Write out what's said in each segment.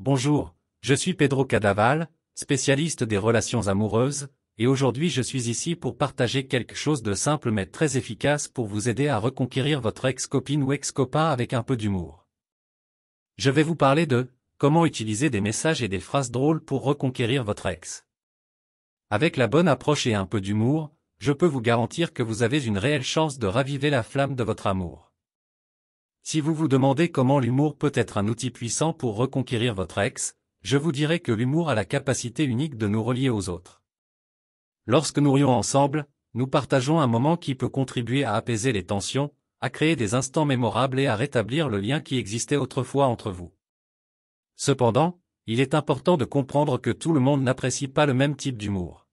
Bonjour, je suis Pedro Cadaval, spécialiste des relations amoureuses, et aujourd'hui je suis ici pour partager quelque chose de simple mais très efficace pour vous aider à reconquérir votre ex-copine ou ex-copain avec un peu d'humour. Je vais vous parler de comment utiliser des messages et des phrases drôles pour reconquérir votre ex. Avec la bonne approche et un peu d'humour, je peux vous garantir que vous avez une réelle chance de raviver la flamme de votre amour. Si vous vous demandez comment l'humour peut être un outil puissant pour reconquérir votre ex, je vous dirai que l'humour a la capacité unique de nous relier aux autres. Lorsque nous rions ensemble, nous partageons un moment qui peut contribuer à apaiser les tensions, à créer des instants mémorables et à rétablir le lien qui existait autrefois entre vous. Cependant, il est important de comprendre que tout le monde n'apprécie pas le même type d'humour.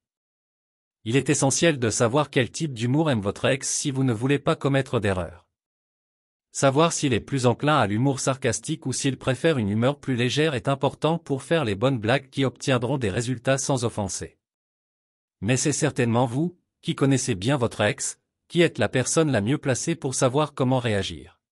Il est essentiel de savoir quel type d'humour aime votre ex si vous ne voulez pas commettre d'erreurs. Savoir s'il est plus enclin à l'humour sarcastique ou s'il préfère une humeur plus légère est important pour faire les bonnes blagues qui obtiendront des résultats sans offenser. Mais c'est certainement vous, qui connaissez bien votre ex, qui êtes la personne la mieux placée pour savoir comment réagir.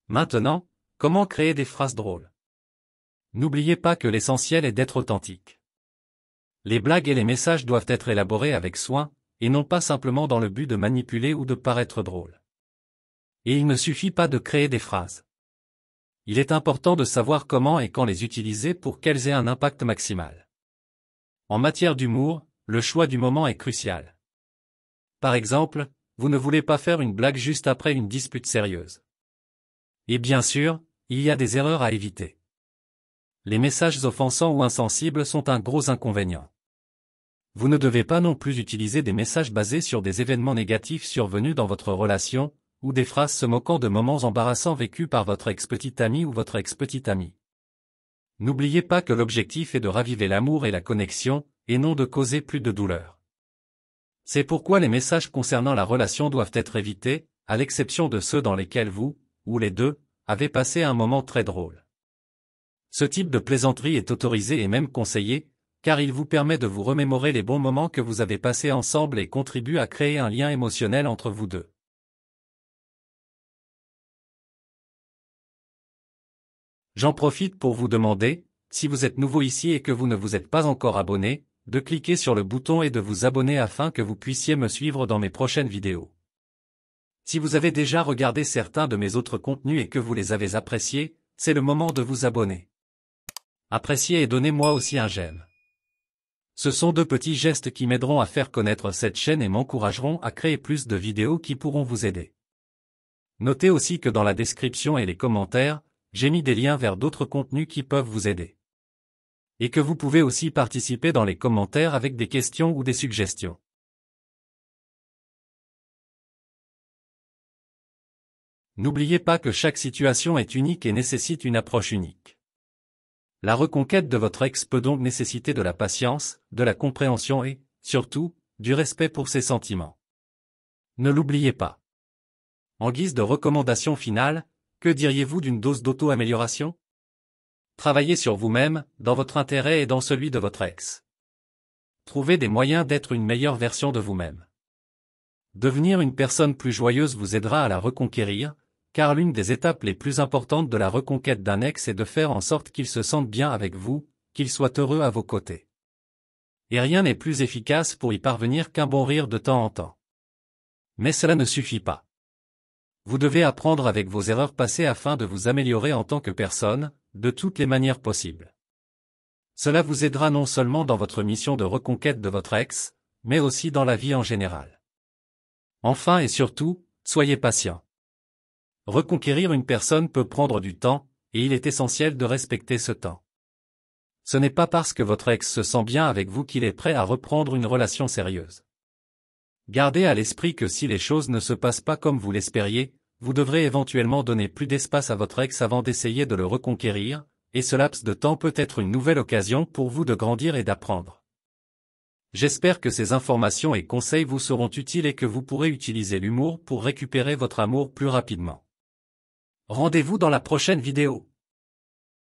Maintenant, comment créer des phrases drôles? N'oubliez pas que l'essentiel est d'être authentique. Les blagues et les messages doivent être élaborés avec soin, et non pas simplement dans le but de manipuler ou de paraître drôle. Et il ne suffit pas de créer des phrases. Il est important de savoir comment et quand les utiliser pour qu'elles aient un impact maximal. En matière d'humour, le choix du moment est crucial. Par exemple, vous ne voulez pas faire une blague juste après une dispute sérieuse. Et bien sûr, il y a des erreurs à éviter. Les messages offensants ou insensibles sont un gros inconvénient. Vous ne devez pas non plus utiliser des messages basés sur des événements négatifs survenus dans votre relation, ou des phrases se moquant de moments embarrassants vécus par votre ex-petite amie ou votre ex-petite amie. N'oubliez pas que l'objectif est de raviver l'amour et la connexion, et non de causer plus de douleur. C'est pourquoi les messages concernant la relation doivent être évités, à l'exception de ceux dans lesquels vous, ou les deux, avez passé un moment très drôle. Ce type de plaisanterie est autorisé et même conseillé, car il vous permet de vous remémorer les bons moments que vous avez passés ensemble et contribue à créer un lien émotionnel entre vous deux. J'en profite pour vous demander, si vous êtes nouveau ici et que vous ne vous êtes pas encore abonné, de cliquer sur le bouton et de vous abonner afin que vous puissiez me suivre dans mes prochaines vidéos. Si vous avez déjà regardé certains de mes autres contenus et que vous les avez appréciés, c'est le moment de vous abonner. Appréciez et donnez-moi aussi un j'aime. Ce sont deux petits gestes qui m'aideront à faire connaître cette chaîne et m'encourageront à créer plus de vidéos qui pourront vous aider. Notez aussi que dans la description et les commentaires, j'ai mis des liens vers d'autres contenus qui peuvent vous aider. Et que vous pouvez aussi participer dans les commentaires avec des questions ou des suggestions. N'oubliez pas que chaque situation est unique et nécessite une approche unique. La reconquête de votre ex peut donc nécessiter de la patience, de la compréhension et, surtout, du respect pour ses sentiments. Ne l'oubliez pas. En guise de recommandation finale, que diriez-vous d'une dose d'auto-amélioration? Travaillez sur vous-même, dans votre intérêt et dans celui de votre ex. Trouvez des moyens d'être une meilleure version de vous-même. Devenir une personne plus joyeuse vous aidera à la reconquérir, car l'une des étapes les plus importantes de la reconquête d'un ex est de faire en sorte qu'il se sente bien avec vous, qu'il soit heureux à vos côtés. Et rien n'est plus efficace pour y parvenir qu'un bon rire de temps en temps. Mais cela ne suffit pas. Vous devez apprendre avec vos erreurs passées afin de vous améliorer en tant que personne, de toutes les manières possibles. Cela vous aidera non seulement dans votre mission de reconquête de votre ex, mais aussi dans la vie en général. Enfin et surtout, soyez patient. Reconquérir une personne peut prendre du temps, et il est essentiel de respecter ce temps. Ce n'est pas parce que votre ex se sent bien avec vous qu'il est prêt à reprendre une relation sérieuse. Gardez à l'esprit que si les choses ne se passent pas comme vous l'espériez, vous devrez éventuellement donner plus d'espace à votre ex avant d'essayer de le reconquérir, et ce laps de temps peut être une nouvelle occasion pour vous de grandir et d'apprendre. J'espère que ces informations et conseils vous seront utiles et que vous pourrez utiliser l'humour pour récupérer votre amour plus rapidement. Rendez-vous dans la prochaine vidéo.